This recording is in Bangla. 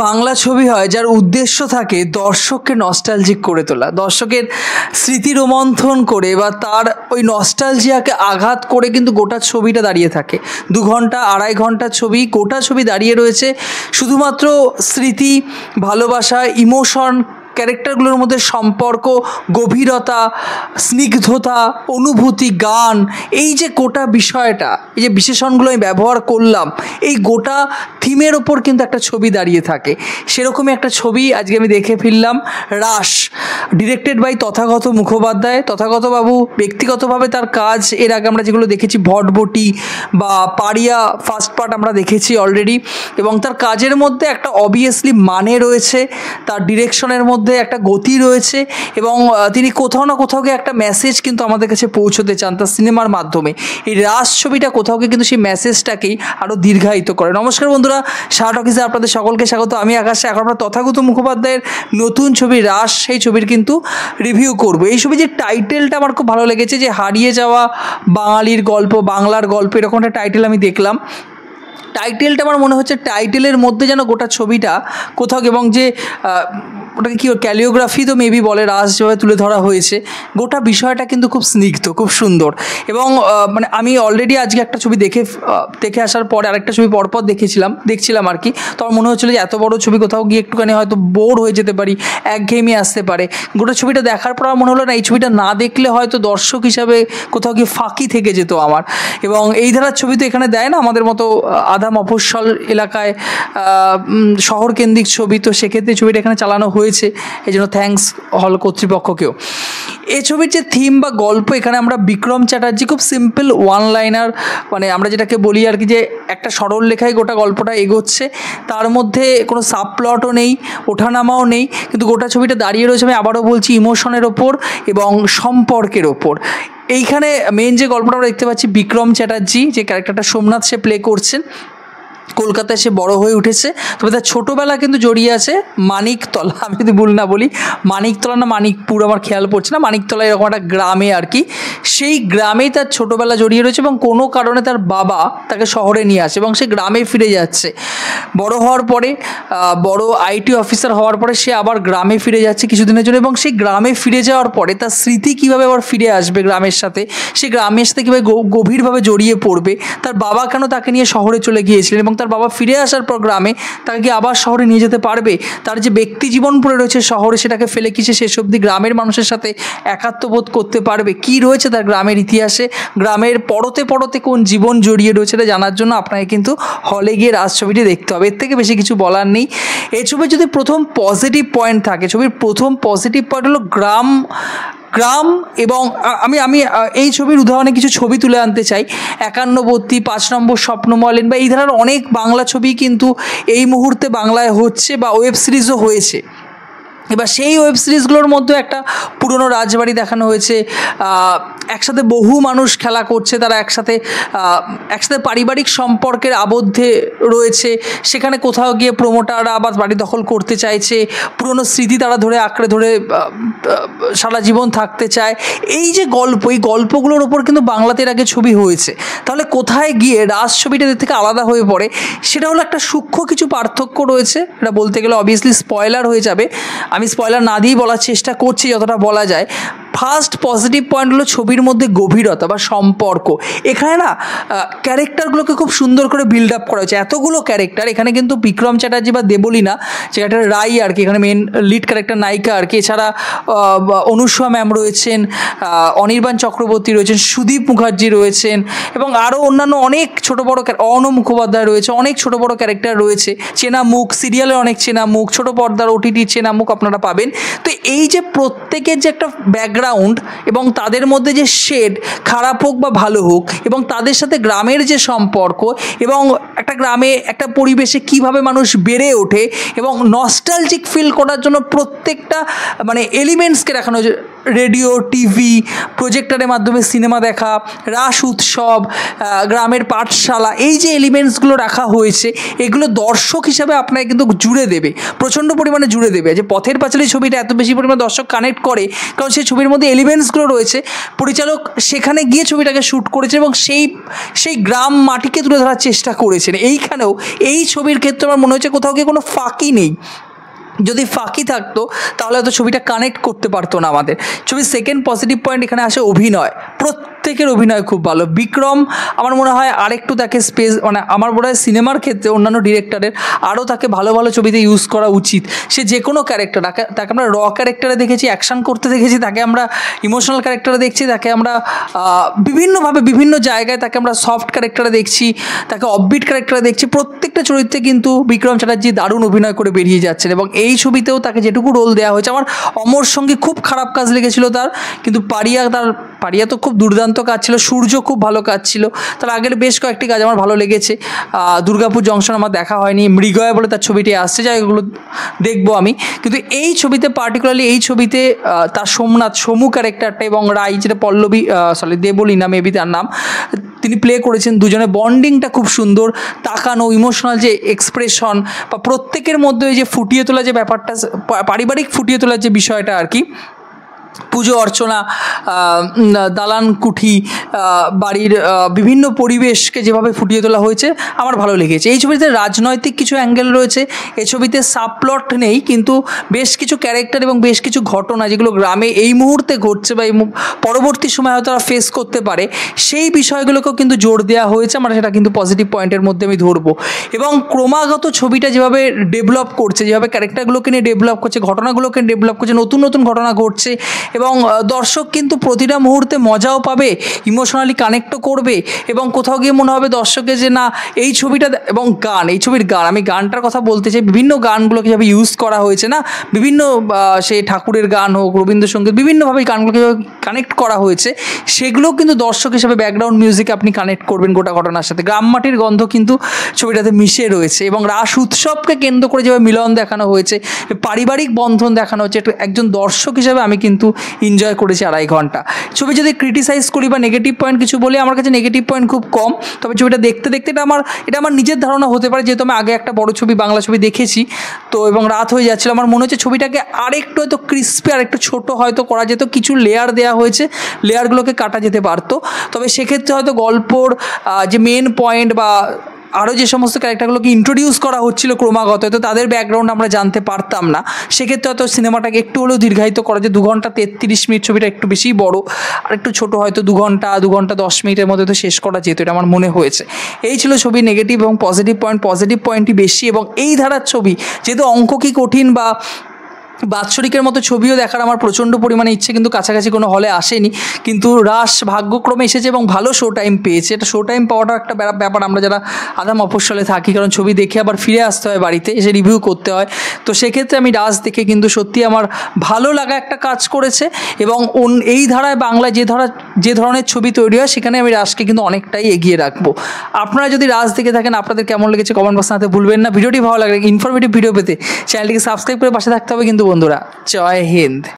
বাংলা ছবি হয় যার উদ্দেশ্য থাকে দর্শককে নস্টালজিক করে তোলা, দর্শকের স্মৃতি রোমন্থন করে বা তার ওই নস্টালজিয়াকে আঘাত করে কিন্তু গোটা ছবিটা দাঁড়িয়ে থাকে। 2 ঘন্টা 2.5 ঘন্টার ছবি, গোটা ছবি দাঁড়িয়ে রয়েছে শুধুমাত্র স্মৃতি, ভালোবাসা, ইমোশন, ক্যারেক্টারগুলোর মধ্যে সম্পর্ক, গভীরতা, স্নিগ্ধতা, অনুভূতি, গান, এই যে গোটা বিষয়টা, এই যে বিশেষণগুলো আমি ব্যবহার করলাম, এই গোটা থিমের ওপর কিন্তু একটা ছবি দাঁড়িয়ে থাকে। সেরকমই একটা ছবি আজকে আমি দেখে ফিরলাম, রাস, ডিরেক্টেড বাই তথাগত মুখোপাধ্যায়। তথাগত বাবু ব্যক্তিগতভাবে তার কাজ এর আগে আমরা যেগুলো দেখেছি, ভটবটি বা পারিয়া ফার্স্ট পার্ট আমরা দেখেছি অলরেডি, এবং তার কাজের মধ্যে একটা অবভিয়াসলি মানে রয়েছে, তার ডিরেকশনের মধ্যে একটা গতি রয়েছে, এবং তিনি কোথাও না কোথাও গিয়ে একটা মেসেজ কিন্তু আমাদের কাছে পৌঁছতে চান তার সিনেমার মাধ্যমে। এই রাস ছবিটা কোথাও গিয়ে কিন্তু সেই মেসেজটাকেই আরও দীর্ঘায়িত করে। নমস্কার বন্ধুরা, শাহ টকিজে আপনাদের সকলকে স্বাগত। আমি আকাশ। এখন আমরা তথাগত মুখোপাধ্যায়ের নতুন ছবি রাস, সেই ছবির কিন্তু রিভিউ করব। এই ছবি যে টাইটেলটা আমার খুব ভালো লেগেছে, যে হারিয়ে যাওয়া বাঙালির গল্প, বাংলার গল্প, এরকম একটা টাইটেল আমি দেখলাম। টাইটেলটা আমার মনে হচ্ছে টাইটেলের মধ্যে যেন গোটা ছবিটা কোথাও, এবং যে ওটাকে কী ক্যালিওগ্রাফি তো মেবি বলে, রাস যেভাবে তুলে ধরা হয়েছে, গোটা বিষয়টা কিন্তু খুব স্নিগ্ধ, খুব সুন্দর। এবং মানে আমি অলরেডি আজকে একটা ছবি দেখে আসার পরে আরেকটা ছবি পরপর দেখছিলাম আর কি। তো আমার মনে হচ্ছিলো যে এত বড় ছবি কোথাও গিয়ে একটুখানি হয়তো বোর হয়ে যেতে পারি, একঘেয়েমি আসতে পারে। গোটা ছবিটা দেখার পর আমার মনে হলো না, এই ছবিটা না দেখলে হয়তো দর্শক হিসাবে কোথাও গিয়ে ফাঁকি থেকে যেত আমার। এবং এই ধারার ছবি তো এখানে দেয় না, আমাদের মতো আধা মফস্বল এলাকায় শহরকেন্দ্রিক ছবি, তো সেক্ষেত্রে ছবিটা এখানে চালানো হয়েছে, এই জন্য থ্যাঙ্কস হল কর্তৃপক্ষকেও। এই ছবির যে থিম বা গল্প, এখানে আমরা বিক্রম চ্যাটার্জি খুব সিম্পল ওয়ান লাইনার, মানে আমরা যেটাকে বলি আর কি, যে একটা সরল লেখায় গোটা গল্পটা এগোচ্ছে, তার মধ্যে কোনো সাবপ্লটও নেই, ওঠানামাও নেই, কিন্তু গোটা ছবিটা দাঁড়িয়ে রয়েছে, আমি আবারও বলছি, ইমোশনের ওপর এবং সম্পর্কের ওপর। এইখানে মেন যে গল্পটা আমরা দেখতে পাচ্ছি, বিক্রম চ্যাটার্জি যে ক্যারেক্টারটা সোমনাথ সে প্লে করছেন, কলকাতায় সে বড় হয়ে উঠেছে, তবে তার ছোটোবেলা কিন্তু জড়িয়ে আছে মানিকতলা, আমি যদি ভুল না বলি, মানিকতলা না মানিকপুর আমার খেয়াল পড়ছে না, মানিকতলা এরকম একটা গ্রামে আর কি। সেই গ্রামেই তার ছোটোবেলা জড়িয়ে রয়েছে, এবং কোনো কারণে তার বাবা তাকে শহরে নিয়ে আসে এবং সে গ্রামে ফিরে যাচ্ছে। বড় হওয়ার পরে, বড় আইটি অফিসার হওয়ার পরে সে আবার গ্রামে ফিরে যাচ্ছে কিছুদিনের জন্য, এবং সেই গ্রামে ফিরে যাওয়ার পরে তার স্মৃতি কীভাবে আবার ফিরে আসবে গ্রামের সাথে, সে গ্রামের সাথে কীভাবে গভীরভাবে জড়িয়ে পড়বে, তার বাবা কেন তাকে নিয়ে শহরে চলে গিয়েছিলেন, এবং তার বাবা ফিরে আসার পর গ্রামে তাকে কি আবার শহরে নিয়ে যেতে পারবে, তার যে ব্যক্তি জীবন পড়ে রয়েছে শহরে, সেটাকে ফেলে কি সে শেষ অবধি গ্রামের মানুষের সাথে একাত্মবোধ করতে পারবে, কি রয়েছে তার গ্রামের ইতিহাসে, গ্রামের পরতে পরতে কোন জীবন জড়িয়ে রয়েছে, এটা জানার জন্য আপনাকে কিন্তু হলে গিয়ে রাজ ছবিটি দেখতে হবে। এর থেকে বেশি কিছু বলার নেই। এই ছবির যদি প্রথম পজিটিভ পয়েন্ট থাকে, ছবির প্রথম পজিটিভ পয়েন্ট হলো গ্রাম। এবং আমি এই ছবির উদাহরণে কিছু ছবি তুলে আনতে চাই। 91 5 নম্বর স্বপ্নমলেন বা এই ধরনের অনেক বাংলা ছবি কিন্তু এই মুহূর্তে বাংলায় হচ্ছে বা ওয়েব সিরিজও হয়েছে। এবার সেই ওয়েব সিরিজগুলোর মধ্যে একটা পুরনো রাজবাড়ি দেখানো হয়েছে, একসাথে বহু মানুষ খেলা করছে, তারা একসাথে পারিবারিক সম্পর্কের আবদ্ধে রয়েছে, সেখানে কোথাও গিয়ে প্রমোটাররা আবার বাড়ি দখল করতে চাইছে, পুরনো স্মৃতি তারা আঁকড়ে ধরে সারা জীবন থাকতে চায়। এই যে গল্প, এই গল্পগুলোর ওপর কিন্তু বাংলাতে এর আগে ছবি হয়েছে। তাহলে কোথায় গিয়ে রাজ ছবিটা এর থেকে আলাদা হয়ে পড়ে, সেটা হলো একটা সূক্ষ্ম কিছু পার্থক্য রয়েছে। এটা বলতে গেলে অবভিয়াসলি স্পয়লার হয়ে যাবে, আমি স্পয়লার না দিয়েই বলার চেষ্টা করছি যতটা বলা যায়। ফার্স্ট পজিটিভ পয়েন্ট হলো ছবির মধ্যে গভীরতা বা সম্পর্ক। এখানে না ক্যারেক্টারগুলোকে খুব সুন্দর করে বিল্ড আপ করা হয়েছে, এতগুলো ক্যারেক্টার। এখানে কিন্তু বিক্রম চ্যাটার্জি বা দেবলীনা যে একটা রাই আর কি, এখানে মেন লিড ক্যারেক্টার নায়িকা আর কি, এছাড়া অনুষ্কা ম্যাম রয়েছেন, অনির্বাণ চক্রবর্তী রয়েছেন, সুদীপ মুখার্জি রয়েছেন, এবং আরও অন্যান্য অনেক ছোটো বড়ো, অর্ণ মুখোপাধ্যায় রয়েছে, অনেক ছোটো বড়ো ক্যারেক্টার রয়েছে, চেনা মুখ, সিরিয়ালের অনেক চেনা মুখ, ছোটো পর্দার ওটিটি চেনা মুখ আপনারা পাবেন। তো এই যে প্রত্যেকের যে একটা ব্যাকগ্রাউন্ড এবং তাদের মধ্যে যে শেড, খারাপ হোক বা ভালো হোক, এবং তাদের সাথে গ্রামের যে সম্পর্ক, এবং একটা গ্রামে একটা পরিবেশে কিভাবে মানুষ বেড়ে ওঠে, এবং নস্টালজিক ফিল করার জন্য প্রত্যেকটা মানে এলিমেন্টসকে দেখানো হয়েছে। রেডিও, টিভি, প্রজেক্টরের মাধ্যমে সিনেমা দেখা, রাস উৎসব, গ্রামের পাঠশালা, এই যে এলিমেন্টসগুলো রাখা হয়েছে, এগুলো দর্শক হিসাবে আপনাকে কিন্তু জুড়ে দেবে, প্রচণ্ড পরিমাণে জুড়ে দেবে। যে পথের পাঁচালী ছবিটা এত বেশি পরিমাণে দর্শক কানেক্ট করে, কারণ সেই ছবির মধ্যে এলিমেন্টসগুলো রয়েছে পরিচালক সেখানে গিয়ে ছবিটাকে শ্যুট করেছে এবং সেই গ্রাম মাটিকে তুলে ধরার চেষ্টা করেছেন। এইখানেও এই ছবির ক্ষেত্রে আমার মনে হচ্ছে কোথাও গিয়ে কোনো ফাঁকি নেই। যদি ফাঁকি থাকতো তাহলে হয়তো ছবিটা কানেক্ট করতে পারতো না আমাদের। ছবির সেকেন্ড পজিটিভ পয়েন্ট এখানে আসে অভিনয়। প্রত্যেকের অভিনয় খুব ভালো। বিক্রম আমার মনে হয় আরেকটু তাকে স্পেস, মানে আমার মনে হয় সিনেমার ক্ষেত্রে অন্যান্য ডিরেক্টরের আরও তাকে ভালো ভালো ছবিতে ইউজ করা উচিত। সে যে কোনো ক্যারেক্টার, তাকে আমরা র ক্যারেক্টারে দেখেছি, অ্যাকশন করতে দেখেছি, তাকে আমরা ইমোশনাল ক্যারেক্টারে দেখছি, তাকে আমরা বিভিন্নভাবে বিভিন্ন জায়গায় তাকে আমরা সফট ক্যারেক্টারে দেখছি, তাকে অফবিট ক্যারেক্টারে দেখছি। প্রত্যেকটা চরিত্রে কিন্তু বিক্রম চ্যাটার্জি দারুণ অভিনয় করে বেরিয়ে যাচ্ছেন এবং এই ছবিতেও তাকে যেটুকু রোল দেওয়া হয়েছে, আমার অমর সঙ্গে খুব খারাপ কাজ লেগেছিল তার, কিন্তু পারিয়া তো খুব দুর্দান্ত কাজ ছিল, সূর্য খুব ভালো কাজ ছিল, তার আগের বেশ কয়েকটি কাজ আমার ভালো লেগেছে। দুর্গাপুর জংশন আমার দেখা হয়নি, মৃগয়া বলে তার ছবিটি আসছে, যাই এগুলো দেখবো আমি। কিন্তু এই ছবিতে পার্টিকুলারলি এই ছবিতে তার সমু ক্যারেক্টারটা এবং রাই, যেটা পল্লবী দেবলীনা মেবি তার নাম, তিনি প্লে করেছেন, দুজনের বন্ডিংটা খুব সুন্দর। তাকানো, ইমোশনাল যে এক্সপ্রেশন বা প্রত্যেকের মধ্যে ওই যে ফুটিয়ে তোলা যে ব্যাপারটা, পারিবারিক ফুটিয়ে তোলার যে বিষয়টা আর কি, পুজো অর্চনা, দালান কুঠি, বাড়ির বিভিন্ন পরিবেশকে যেভাবে ফুটিয়ে তোলা হয়েছে আমার ভালো লেগেছে। এই ছবিতে রাজনৈতিক কিছু অ্যাঙ্গেল রয়েছে, এই ছবিতে সাবপ্লট নেই, কিন্তু বেশ কিছু ক্যারেক্টার এবং বেশ কিছু ঘটনা যেগুলো গ্রামে এই মুহূর্তে ঘটছে বা এই পরবর্তী সময় হয়তো তারা ফেস করতে পারে, সেই বিষয়গুলোকেও কিন্তু জোর দেওয়া হয়েছে। আমরা সেটা কিন্তু পজিটিভ পয়েন্টের মধ্যে আমি ধরবো। এবং ক্রমাগত ছবিটা যেভাবে ডেভেলপ করছে, যেভাবে ক্যারেক্টারগুলোকে নিয়ে ডেভেলপ করছে, ঘটনাগুলোকে ডেভেলপ করছে, নতুন নতুন ঘটনা ঘটছে এবং দর্শক কিন্তু প্রতিটা মুহূর্তে মজাও পাবে, ইমোশনালি কানেক্টও করবে এবং কোথাও গিয়ে মনে হবে দর্শকের যে না এই ছবিটা। এবং গান, এই ছবির গান, আমি গানটার কথা বলতে চাই, বিভিন্ন গানগুলোকে যেভাবে ইউজ করা হয়েছে না, বিভিন্ন সেই ঠাকুরের গান হোক, রবীন্দ্রসঙ্গীত, বিভিন্নভাবে গানগুলোকে কানেক্ট করা হয়েছে, সেগুলো কিন্তু দর্শক হিসেবে ব্যাকগ্রাউন্ড মিউজিক আপনি কানেক্ট করবেন গোটা ঘটনার সাথে। গ্রাম মাটির গন্ধ কিন্তু ছবিটাতে মিশে রয়েছে এবং রাস উৎসবকে কেন্দ্র করে যেভাবে মিলন দেখানো হয়েছে, পারিবারিক বন্ধন দেখানো হচ্ছে, একজন দর্শক হিসেবে আমি কিন্তু এনজয় করেছি 2.5 ঘন্টা। ছবি যদি ক্রিটিসাইজ করি বা নেগেটিভ পয়েন্ট কিছু বলি, আমার কাছে নেগেটিভ পয়েন্ট খুব কম। তবে ছবিটা দেখতে দেখতে এটা আমার নিজের ধারণা হতে পারে, যেহেতু আমি আগে একটা বড় ছবি, বাংলা ছবি দেখেছি তো, এবং রাত হয়ে যাচ্ছিল, আমার মনে হচ্ছে ছবিটাকে আরেকটু হয়তো ক্রিস্পি, আরেকটু ছোটো হয়তো করা যেত, কিছু লেয়ার দেওয়া হয়েছে, লেয়ারগুলোকে কাটা যেতে পারতো। তবে সেক্ষেত্রে হয়তো গল্পর যে মেন পয়েন্ট বা আরও যে সমস্ত ক্যারেক্টারগুলোকে ইন্ট্রোডিউস করা হচ্ছিল ক্রমাগত, হয়তো তাদের ব্যাকগ্রাউন্ড আমরা জানতে পারতাম না। সেক্ষেত্রে হয়তো সিনেমাটাকে একটু হলেও দীর্ঘায়িত করা, যে 2 ঘন্টা 33 মিনিট ছবিটা একটু বেশিই বড়, আর একটু ছোটো হয়তো 2 ঘন্টা 10 মিনিটের মধ্যে তো শেষ করা যেত, এটা আমার মনে হয়েছে। এই ছিল ছবির নেগেটিভ এবং পজিটিভ পয়েন্টই বেশি। এবং এই ধারার ছবি যেহেতু অঙ্ক কি কঠিন বা বাৎসরিকের মতো ছবিও দেখার আমার প্রচণ্ড পরিমাণে ইচ্ছে, কিন্তু কাছাকাছি কোনো হলে আসেনি, কিন্তু রাস ভাগ্যক্রমে এসেছে এবং ভালো শো টাইম পেয়েছে। এটা শো টাইম পাওয়াটা একটা ব্যাপার, আমরা যারা আধা মফস্বলে থাকি, কারণ ছবি দেখে আবার ফিরে আসতে হয় বাড়িতে, এসে রিভিউ করতে হয়, তো সেক্ষেত্রে আমি রাস দেখে কিন্তু সত্যি আমার ভালো লাগা একটা কাজ করেছে। এবং এই ধারায় বাংলায় যে ধরনের ছবি তৈরি হয়, সেখানে আমি রাসকে কিন্তু অনেকটাই এগিয়ে রাখবো। আপনারা যদি রাস দেখে থাকেন, আপনাদের কেমন লেগেছে কমেন্ট বক্সে জানাতে ভুলবেন না। ভিডিওটি ভালো লাগলে, ইনফরমেটিভ ভিডিও পেতে চ্যানেলটিকে সাবস্ক্রাইব করে পাশে থাকতে হবে কিন্তু বন্ধুরা। জয় হিন্দ।